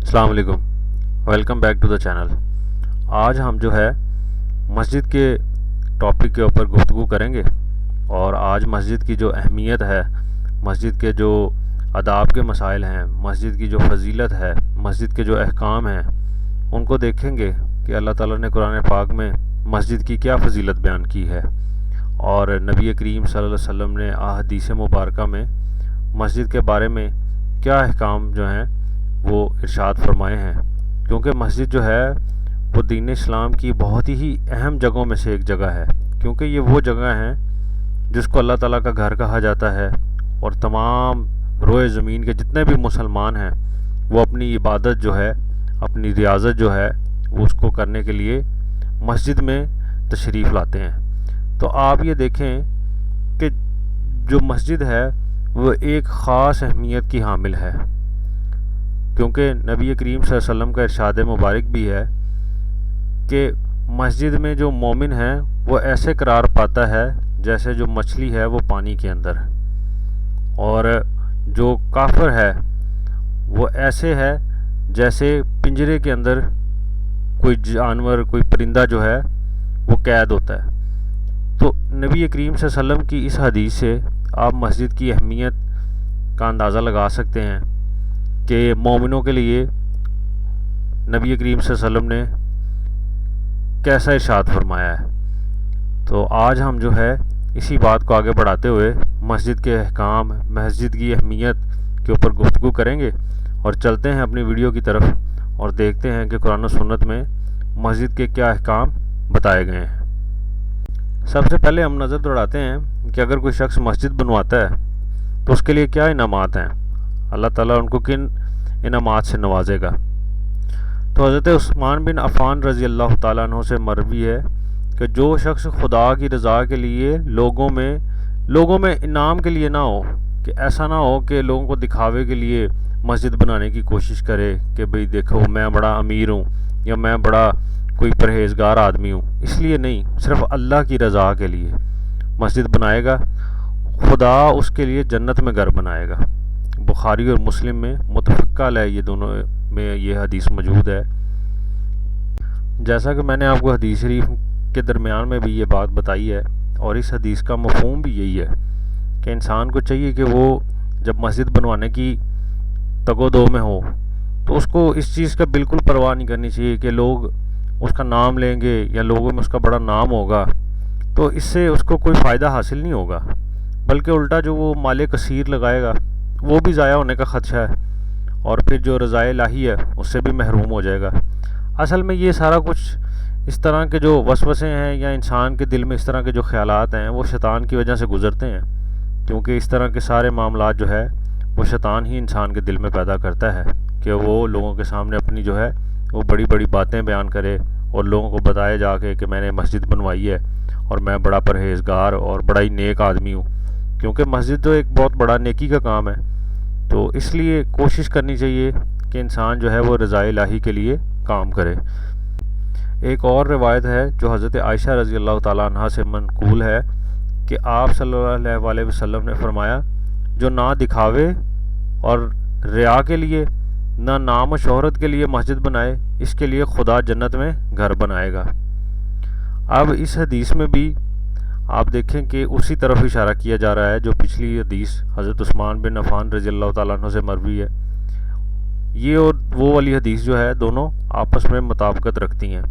السلام علیکم، welcome back to the channel. آج ہم جو ہے مسجد کے ٹاپک کے اوپر گفتگو کریں گے، اور آج مسجد کی جو اہمیت ہے، مسجد کے جو آداب کے مسائل ہیں، مسجد کی جو فضیلت ہے، مسجد کے جو احکام ہیں، ان کو دیکھیں گے کہ اللہ تعالیٰ نے قرآن پاک میں مسجد کی کیا فضیلت بیان کی ہے، اور نبی کریم صلی اللہ علیہ وسلم نے احادیث مبارکہ میں مسجد کے بارے میں کیا احکام جو ہیں وہ ارشاد فرمائے ہیں۔ کیونکہ مسجد جو ہے وہ دین اسلام کی بہت ہی اہم جگہوں میں سے ایک جگہ ہے، کیونکہ یہ وہ جگہ ہیں جس کو اللہ تعالیٰ کا گھر کہا جاتا ہے، اور تمام روئے زمین کے جتنے بھی مسلمان ہیں وہ اپنی عبادت جو ہے، اپنی ریاضت جو ہے، وہ اس کو کرنے کے لیے مسجد میں تشریف لاتے ہیں۔ تو آپ یہ دیکھیں کہ جو مسجد ہے وہ ایک خاص اہمیت کی حامل ہے، کیونکہ نبی کریم صلی اللہ علیہ وسلم کا ارشاد مبارک بھی ہے کہ مسجد میں جو مومن ہے وہ ایسے قرار پاتا ہے جیسے جو مچھلی ہے وہ پانی کے اندر، اور جو کافر ہے وہ ایسے ہے جیسے پنجرے کے اندر کوئی جانور، کوئی پرندہ جو ہے وہ قید ہوتا ہے۔ تو نبی کریم صلی اللہ علیہ وسلم کی اس حدیث سے آپ مسجد کی اہمیت کا اندازہ لگا سکتے ہیں کہ مومنوں کے لیے نبی کریم صلی اللہ علیہ وسلم نے کیسا ارشاد فرمایا ہے۔ تو آج ہم جو ہے اسی بات کو آگے بڑھاتے ہوئے مسجد کے احکام، مسجد کی اہمیت کے اوپر گفتگو کریں گے، اور چلتے ہیں اپنی ویڈیو کی طرف اور دیکھتے ہیں کہ قرآن و سنت میں مسجد کے کیا احکام بتائے گئے ہیں۔ سب سے پہلے ہم نظر دوڑاتے ہیں کہ اگر کوئی شخص مسجد بنواتا ہے تو اس کے لیے کیا انعامات ہیں، اللہ تعالیٰ ان کو کن انعامات سے نوازے گا۔ تو حضرت عثمان بن عفان رضی اللہ تعالیٰ عنہ سے مروی ہے کہ جو شخص خدا کی رضا کے لیے لوگوں میں انعام کے لیے نہ ہو، کہ ایسا نہ ہو کہ لوگوں کو دکھاوے کے لیے مسجد بنانے کی کوشش کرے کہ بھئی دیکھو میں بڑا امیر ہوں یا میں بڑا کوئی پرہیزگار آدمی ہوں، اس لیے نہیں، صرف اللہ کی رضا کے لیے مسجد بنائے گا، خدا اس کے لیے جنت میں گھر بنائے گا۔ بخاری اور مسلم میں متفق علیہ یہ دونوں میں یہ حدیث موجود ہے۔ جیسا کہ میں نے آپ کو حدیث شریف کے درمیان میں بھی یہ بات بتائی ہے، اور اس حدیث کا مفہوم بھی یہی ہے کہ انسان کو چاہیے کہ وہ جب مسجد بنوانے کی تگ و دو میں ہو تو اس کو اس چیز کا بالکل پرواہ نہیں کرنی چاہیے کہ لوگ اس کا نام لیں گے یا لوگوں میں اس کا بڑا نام ہوگا تو اس سے اس کو کوئی فائدہ حاصل نہیں ہوگا، بلکہ الٹا جو وہ مال کثیر لگائے گا وہ بھی ضائع ہونے کا خدشہ ہے، اور پھر جو رضائے الہی ہے اس سے بھی محروم ہو جائے گا۔ اصل میں یہ سارا کچھ اس طرح کے جو وسوسے ہیں یا انسان کے دل میں اس طرح کے جو خیالات ہیں وہ شیطان کی وجہ سے گزرتے ہیں، کیونکہ اس طرح کے سارے معاملات جو ہے وہ شیطان ہی انسان کے دل میں پیدا کرتا ہے کہ وہ لوگوں کے سامنے اپنی جو ہے وہ بڑی بڑی باتیں بیان کرے، اور لوگوں کو بتائے جا کے کہ میں نے مسجد بنوائی ہے اور میں بڑا پرہیزگار اور بڑا ہی نیک آدمی ہوں، کیونکہ مسجد تو ایک بہت بڑا نیکی کا کام ہے۔ تو اس لیے کوشش کرنی چاہیے کہ انسان جو ہے وہ رضائے الہی کے لیے کام کرے۔ ایک اور روایت ہے جو حضرت عائشہ رضی اللہ تعالیٰ عنہ سے منقول ہے کہ آپ صلی اللہ علیہ وسلم نے فرمایا، جو نہ دکھاوے اور ریا کے لیے، نہ نام و شہرت کے لیے مسجد بنائے، اس کے لیے خدا جنت میں گھر بنائے گا۔ اب اس حدیث میں بھی آپ دیکھیں کہ اسی طرف اشارہ کیا جا رہا ہے جو پچھلی حدیث حضرت عثمان بن عفان رضی اللہ تعالیٰ عنہ سے مروی ہے۔ یہ اور وہ والی حدیث جو ہے دونوں آپس میں مطابقت رکھتی ہیں،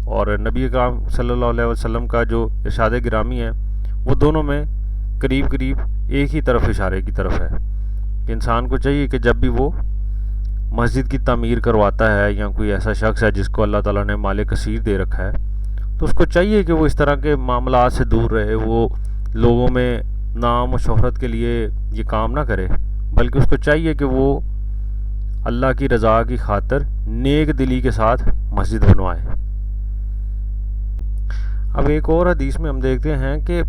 اور نبی اکرم صلی اللہ علیہ وسلم کا جو ارشاد گرامی ہے وہ دونوں میں قریب قریب ایک ہی طرف اشارے کی طرف ہے کہ انسان کو چاہیے کہ جب بھی وہ مسجد کی تعمیر کرواتا ہے یا کوئی ایسا شخص ہے جس کو اللہ تعالیٰ نے مال کثیر دے رکھا ہے تو اس کو چاہیے کہ وہ اس طرح کے معاملات سے دور رہے، وہ لوگوں میں نام و شہرت کے لیے یہ کام نہ کرے، بلکہ اس کو چاہیے کہ وہ اللہ کی رضا کی خاطر نیک دلی کے ساتھ مسجد بنوائے۔ اب ایک اور حدیث میں ہم دیکھتے ہیں کہ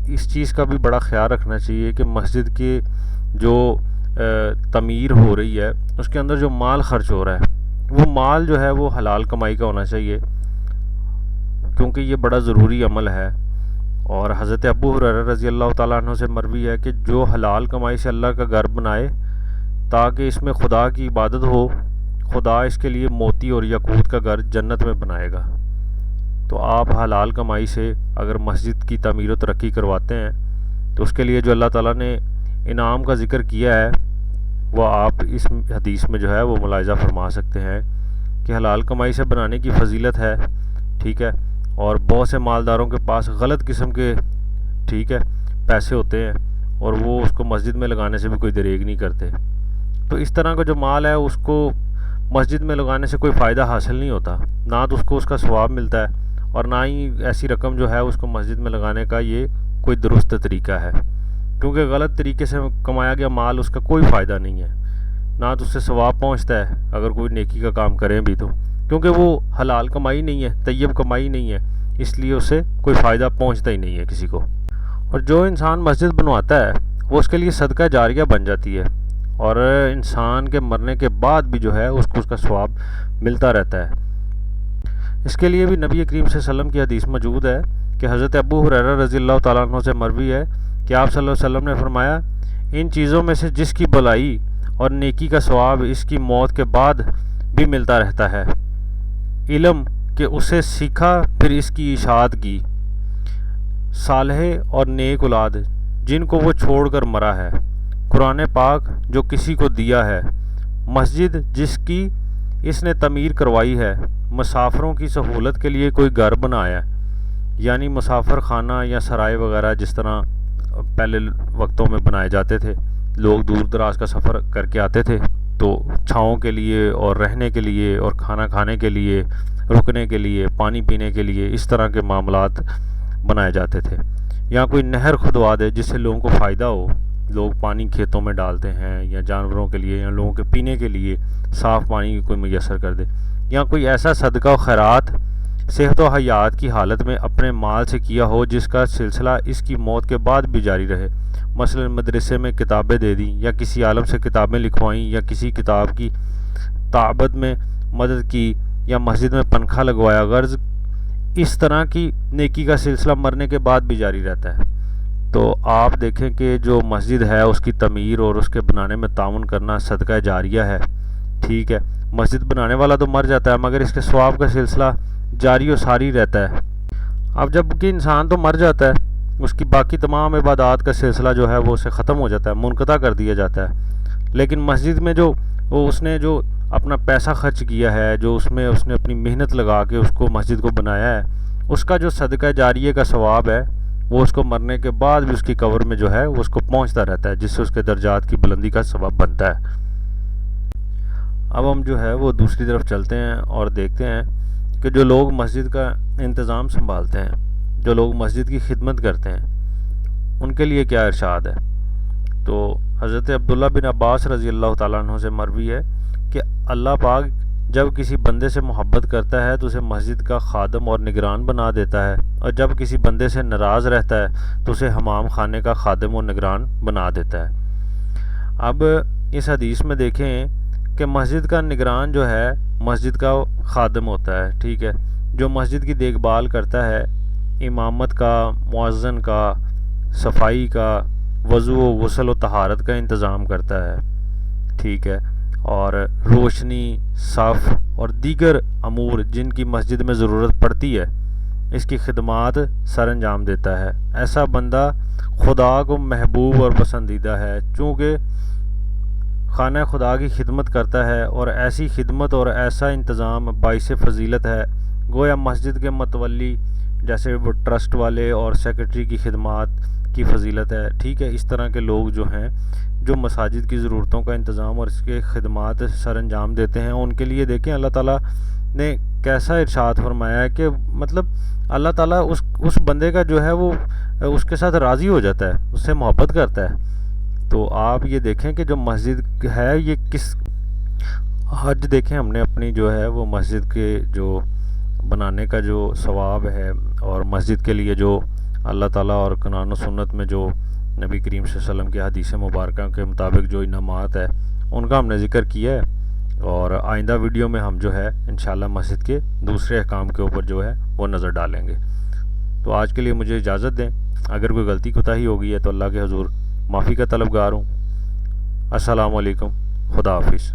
اس چیز کا بھی بڑا خیال رکھنا چاہیے کہ مسجد کی جو تعمیر ہو رہی ہے اس کے اندر جو مال خرچ ہو رہا ہے وہ مال جو ہے وہ حلال کمائی کا ہونا چاہیے، کیونکہ یہ بڑا ضروری عمل ہے۔ اور حضرت ابو ہریرہ رضی اللہ تعالیٰ عنہ سے مروی ہے کہ جو حلال کمائی سے اللہ کا گھر بنائے تاکہ اس میں خدا کی عبادت ہو خدا اس کے لیے موتی اور یاقوت کا گھر جنت میں بنائے گا۔ تو آپ حلال کمائی سے اگر مسجد کی تعمیر و ترقی کرواتے ہیں تو اس کے لیے جو اللہ تعالیٰ نے انعام کا ذکر کیا ہے وہ آپ اس حدیث میں جو ہے وہ ملاحظہ فرما سکتے ہیں کہ حلال کمائی سے بنانے کی فضیلت ہے، ٹھیک ہے۔ اور بہت سے مالداروں کے پاس غلط قسم کے ٹھیک ہے پیسے ہوتے ہیں اور وہ اس کو مسجد میں لگانے سے بھی کوئی دریغ نہیں کرتے۔ تو اس طرح کا جو مال ہے اس کو مسجد میں لگانے سے کوئی فائدہ حاصل نہیں ہوتا، نہ تو اس کو اس کا ثواب ملتا ہے اور نہ ہی ایسی رقم جو ہے اس کو مسجد میں لگانے کا یہ کوئی درست طریقہ ہے، کیونکہ غلط طریقے سے کمایا گیا مال اس کا کوئی فائدہ نہیں ہے، نہ تو اس سے ثواب پہنچتا ہے اگر کوئی نیکی کا کام کریں بھی تو، کیونکہ وہ حلال کمائی نہیں ہے، طیب کمائی نہیں ہے، اس لیے اسے کوئی فائدہ پہنچتا ہی نہیں ہے کسی کو۔ اور جو انسان مسجد بنواتا ہے وہ اس کے لیے صدقہ جاریہ بن جاتی ہے اور انسان کے مرنے کے بعد بھی جو ہے اس کو اس کا ثواب ملتا رہتا ہے۔ اس کے لیے بھی نبی کریم صلی اللہ علیہ وسلم کی حدیث موجود ہے کہ حضرت ابو ہریرہ رضی اللہ تعالیٰ عنہ سے مروی ہے کہ آپ صلی اللہ علیہ وسلم نے فرمایا، ان چیزوں میں سے جس کی بھلائی اور نیکی کا ثواب اس کی موت کے بعد بھی ملتا رہتا ہے، علم کہ اسے سیکھا پھر اس کی اشاعت کی، صالح اور نیک اولاد جن کو وہ چھوڑ کر مرا ہے، قرآن پاک جو کسی کو دیا ہے، مسجد جس کی اس نے تعمیر کروائی ہے، مسافروں کی سہولت کے لیے کوئی گھر بنایا، یعنی مسافر خانہ یا سرائے وغیرہ جس طرح پہلے وقتوں میں بنائے جاتے تھے، لوگ دور دراز کا سفر کر کے آتے تھے تو چھاؤں کے لیے اور رہنے کے لیے اور کھانا کھانے کے لیے، رکنے کے لیے، پانی پینے کے لیے اس طرح کے معاملات بنائے جاتے تھے۔ یا کوئی نہر کھدوا دے جس سے لوگوں کو فائدہ ہو، لوگ پانی کھیتوں میں ڈالتے ہیں یا جانوروں کے لیے یا لوگوں کے پینے کے لیے صاف پانی کوئی میسر کر دے، یا کوئی ایسا صدقہ و خیرات صحت و حیات کی حالت میں اپنے مال سے کیا ہو جس کا سلسلہ اس کی موت کے بعد بھی جاری رہے، مثلا مدرسے میں کتابیں دے دیں یا کسی عالم سے کتابیں لکھوائیں یا کسی کتاب کی تعبد میں مدد کی یا مسجد میں پنکھا لگوایا، غرض اس طرح کی نیکی کا سلسلہ مرنے کے بعد بھی جاری رہتا ہے۔ تو آپ دیکھیں کہ جو مسجد ہے اس کی تعمیر اور اس کے بنانے میں تعاون کرنا صدقہ جاریہ ہے، ٹھیک ہے۔ مسجد بنانے والا تو مر جاتا ہے مگر اس کے ثواب کا سلسلہ جاری و ساری رہتا ہے۔ اب جب کہ انسان تو مر جاتا ہے، اس کی باقی تمام عبادات کا سلسلہ جو ہے وہ اسے ختم ہو جاتا ہے، منقطع کر دیا جاتا ہے، لیکن مسجد میں جو اس نے جو اپنا پیسہ خرچ کیا ہے، جو اس میں اس نے اپنی محنت لگا کے اس کو مسجد کو بنایا ہے، اس کا جو صدقہ جاریہ کا ثواب ہے وہ اس کو مرنے کے بعد بھی اس کی قبر میں جو ہے وہ اس کو پہنچتا رہتا ہے، جس سے اس کے درجات کی بلندی کا سبب بنتا ہے۔ اب ہم جو ہے وہ دوسری طرف چلتے ہیں اور دیکھتے ہیں کہ جو لوگ مسجد کا انتظام سنبھالتے ہیں، جو لوگ مسجد کی خدمت کرتے ہیں، ان کے لیے کیا ارشاد ہے۔ تو حضرت عبداللہ بن عباس رضی اللہ تعالیٰ عنہ سے مروی ہے کہ اللہ پاک جب کسی بندے سے محبت کرتا ہے تو اسے مسجد کا خادم اور نگران بنا دیتا ہے، اور جب کسی بندے سے ناراض رہتا ہے تو اسے حمام خانے کا خادم اور نگران بنا دیتا ہے۔ اب اس حدیث میں دیکھیں کہ مسجد کا نگران جو ہے مسجد کا خادم ہوتا ہے، ٹھیک ہے، جو مسجد کی دیکھ بھال کرتا ہے، امامت کا، مؤذن کا، صفائی کا، وضو و غسل و طہارت کا انتظام کرتا ہے، ٹھیک ہے، اور روشنی، صف اور دیگر امور جن کی مسجد میں ضرورت پڑتی ہے اس کی خدمات سر انجام دیتا ہے۔ ایسا بندہ خدا کو محبوب اور پسندیدہ ہے، چونکہ خانہ خدا کی خدمت کرتا ہے، اور ایسی خدمت اور ایسا انتظام باعث فضیلت ہے، گویا مسجد کے متولی جیسے وہ ٹرسٹ والے اور سیکرٹری کی خدمات کی فضیلت ہے، ٹھیک ہے۔ اس طرح کے لوگ جو ہیں جو مساجد کی ضرورتوں کا انتظام اور اس کے خدمات سر انجام دیتے ہیں، ان کے لیے دیکھیں اللہ تعالیٰ نے کیسا ارشاد فرمایا ہے کہ مطلب اللہ تعالیٰ اس بندے کا جو ہے وہ اس کے ساتھ راضی ہو جاتا ہے، اس سے محبت کرتا ہے۔ تو آپ یہ دیکھیں کہ جو مسجد ہے یہ کس حج دیکھیں ہم نے اپنی جو ہے وہ مسجد کے جو بنانے کا جو ثواب ہے اور مسجد کے لیے جو اللہ تعالیٰ اور قرآن و سنت میں جو نبی کریم صلی اللہ علیہ وسلم کی حدیث مبارکہ کے مطابق جو انعامات ہے ان کا ہم نے ذکر کیا ہے، اور آئندہ ویڈیو میں ہم جو ہے انشاءاللہ مسجد کے دوسرے احکام کے اوپر جو ہے وہ نظر ڈالیں گے۔ تو آج کے لیے مجھے اجازت دیں، اگر کوئی غلطی کوتاہی ہوگی ہے تو اللہ کے حضور معافی کا طلبگار ہوں۔ السلام علیکم، خدا حافظ۔